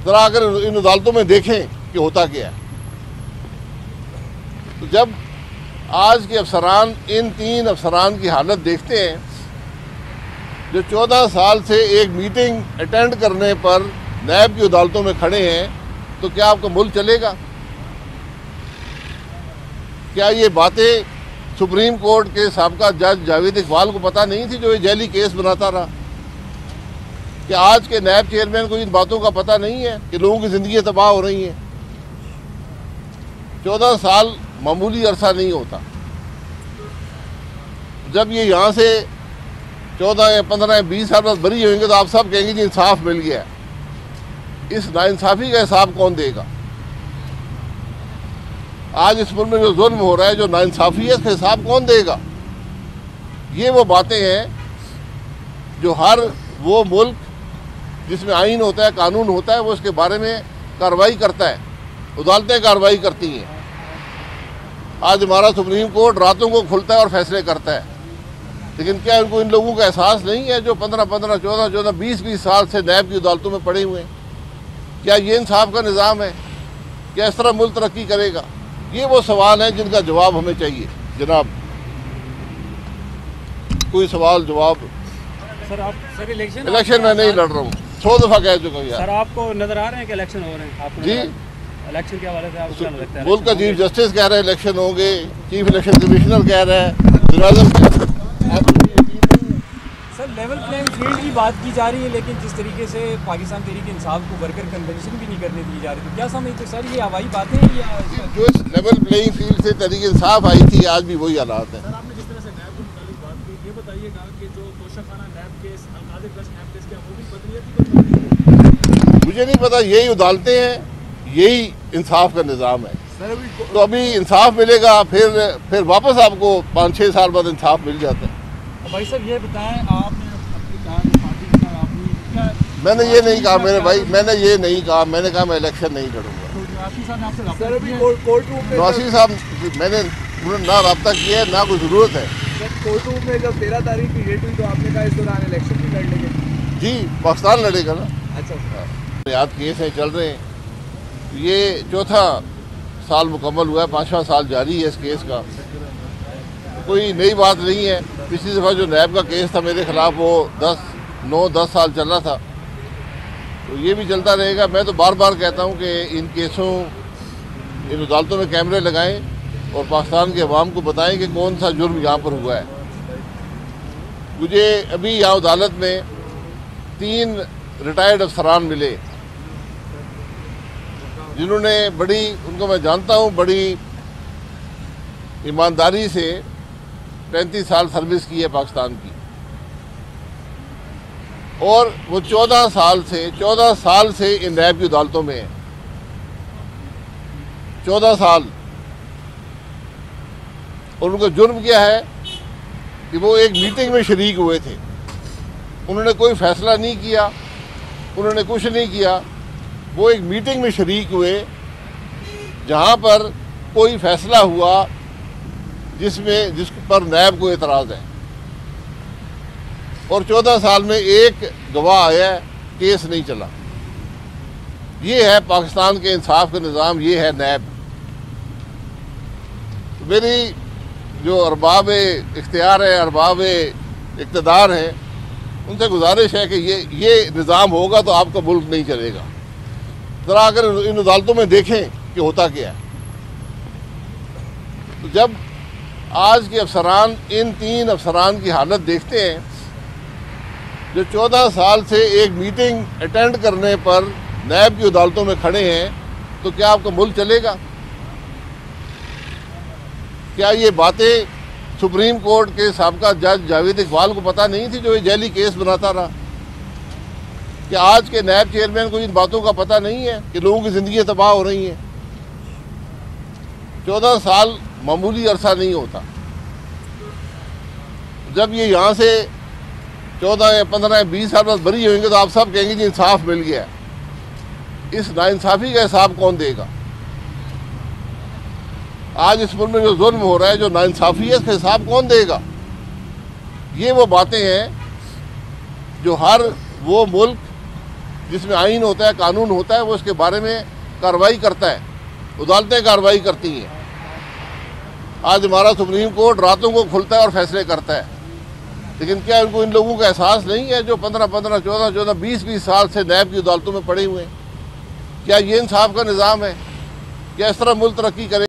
जरा अगर इन अदालतों में देखें कि होता क्या है। तो जब आज के अफसरान इन 3 अफसरान की हालत देखते हैं जो 14 साल से एक मीटिंग अटेंड करने पर नैब की अदालतों में खड़े हैं, तो क्या आपका मुल्क चलेगा? क्या ये बातें सुप्रीम कोर्ट के साबका जज जावेद इकबाल को पता नहीं थी जो ये जैली केस बनाता रहा? क्या आज के नैब चेयरमैन को इन बातों का पता नहीं है कि लोगों की ज़िंदगी तबाह हो रही हैं? 14 साल मामूली अरसा नहीं होता। जब ये यहाँ से 14 या 15 या 20 साल बाद बरी होंगे तो आप सब कहेंगे जी इंसाफ मिल गया। इस नाइंसाफ़ी का हिसाब कौन देगा? आज इस मुल्क में जो जुल्म हो रहा है, जो नाइंसाफ़ी है, इसका हिसाब कौन देगा? ये वो बातें हैं जो हर वो मुल्क जिसमें आइन होता है, कानून होता है, वो इसके बारे में कार्रवाई करता है, अदालतें कार्रवाई करती हैं। आज हमारा सुप्रीम कोर्ट रातों को खुलता है और फैसले करता है, लेकिन क्या इनको इन लोगों का एहसास नहीं है जो 15-15, 14-14, 20-20 साल से नैब की अदालतों में पड़े हुए हैं? क्या ये इंसाफ का निज़ाम है? क्या इस तरह मुल्क तरक्की करेगा? ये वो सवाल हैं जिनका जवाब हमें चाहिए जनाब। कोई सवाल जवाब। सर आप इलेक्शन मैं नहीं लड़ रहा हूँ, 100 दफ़ा कह चुका हूँ यार। सर आपको नजर आ रहे हैं कि इलेक्शन हो रहे हैं? आपको जी, इलेक्शन के हवाले से आपको क्या लगता है? मुल्क का चीफ जस्टिस कह रहे हैं इलेक्शन होंगे, चीफ इलेक्शन कमिश्नर कह रहे हैं। सर लेवल प्लेइंग फील्ड की बात की जा रही है, लेकिन जिस तरीके से पाकिस्तान तहरीक इंसाफ को वर्कर कन्वेंशन भी नहीं करने दी जा रही, तो क्या समझते सर ये हवाई बातें हैं या जो इस लेवल प्लेइंग फील्ड से तहरीक इंसाफ आई थी, आज भी वही हालात है। सर आपने जिस तरह से नैब के मुताबिक बात की, ये बताइएगा कि जो तोशाखाना नैब केस, अलकादिर ट्रस्ट नैब केस, क्या वो भी बदनीयत? मुझे नहीं पता, यही अदालतें हैं, यही इंसाफ का निज़ाम है। तो अभी इंसाफ मिलेगा, फिर वापस आपको 5-6 साल बाद इंसाफ मिल जाता है। भाई साहब ये बताएं, आपने अपनी पार्टी के साथ आपने क्या? मैंने ये नहीं कहा मेरे भाई, मैंने ये नहीं कहा, मैंने कहा मैं इलेक्शन नहीं लड़ूंगा। नवासी साहब ने आपसे रब्ता सर अभी किया है? कोर्ट रूम में नवासी साहब मैंने ना रब्ता किया है, ना कोई ज़रूरत है। कोर्ट रूम में जब 13 तारीख की डेट हुई तो आपने कहा इस दौरान इलेक्शन भी लड़ लेंगे। जी, पाकिस्तान लड़ेगा ना। अच्छा, याद केस हैं चल रहे हैं, ये 4था साल मुकम्मल हुआ है, 5वां साल जारी है इस केस का। कोई नई बात नहीं है। पिछली दफ़ा जो नैब का केस था मेरे ख़िलाफ़, वो 9-10 साल चल रहा था, तो ये भी चलता रहेगा। मैं तो बार बार कहता हूँ कि इन केसों, इन अदालतों में कैमरे लगाएं और पाकिस्तान के अवाम को बताएं कि कौन सा जुर्म यहाँ पर हुआ है। मुझे अभी यहाँ अदालत में 3 रिटायर्ड अफसरान मिले जिन्होंने उनको मैं जानता हूँ, बड़ी ईमानदारी से 35 साल सर्विस की है पाकिस्तान की, और वो 14 साल से इन नैब की अदालतों में है। 14 साल। और उनका जुर्म क्या है कि वो एक मीटिंग में शरीक हुए थे, उन्होंने कोई फैसला नहीं किया, उन्होंने कुछ नहीं किया। वो एक मीटिंग में शरीक हुए जहाँ पर कोई फैसला हुआ जिस पर नैब को एतराज़ है, और 14 साल में एक गवाह आया, केस नहीं चला। ये है पाकिस्तान के इंसाफ का निज़ाम, ये है नैब। मेरी जो अरबाब इख्तियार है, अरबाब इक़्तिदार हैं, उनसे गुजारिश है कि ये निज़ाम होगा तो आपका मुल्क नहीं चलेगा। ज़रा अगर इन अदालतों में देखें कि होता क्या है। तो जब आज के अफसरान इन 3 अफसरान की हालत देखते हैं जो 14 साल से एक मीटिंग अटेंड करने पर नैब की अदालतों में खड़े हैं, तो क्या आपका मुल्क चलेगा? क्या ये बातें सुप्रीम कोर्ट के साबका जज जावेद इकबाल को पता नहीं थी जो ये जैली केस बनाता रहा? क्या आज के नैब चेयरमैन को इन बातों का पता नहीं है कि लोगों की ज़िंदगी तबाह हो रही हैं? 14 साल मामूली अरसा नहीं होता। जब ये यहाँ से 14 या 15 या 20 साल बाद बरी होंगे तो आप सब कहेंगे जी इंसाफ मिल गया। इस नाइंसाफ़ी का हिसाब कौन देगा? आज इस मुल्क में जो जुल्म हो रहा है, जो नाइंसाफ़ी है, इसका हिसाब कौन देगा? ये वो बातें हैं जो हर वो मुल्क जिसमें आइन होता है, कानून होता है, वो इसके बारे में कार्रवाई करता है, अदालतें कार्रवाई करती हैं। आज हमारा सुप्रीम कोर्ट रातों को खुलता है और फैसले करता है, लेकिन क्या इनको इन लोगों का एहसास नहीं है जो 15-15, 14-14, 20-20 साल से नैब की अदालतों में पड़े हुए हैं? क्या ये इंसाफ का निज़ाम है? क्या इस तरह मुल्क तरक्की करे?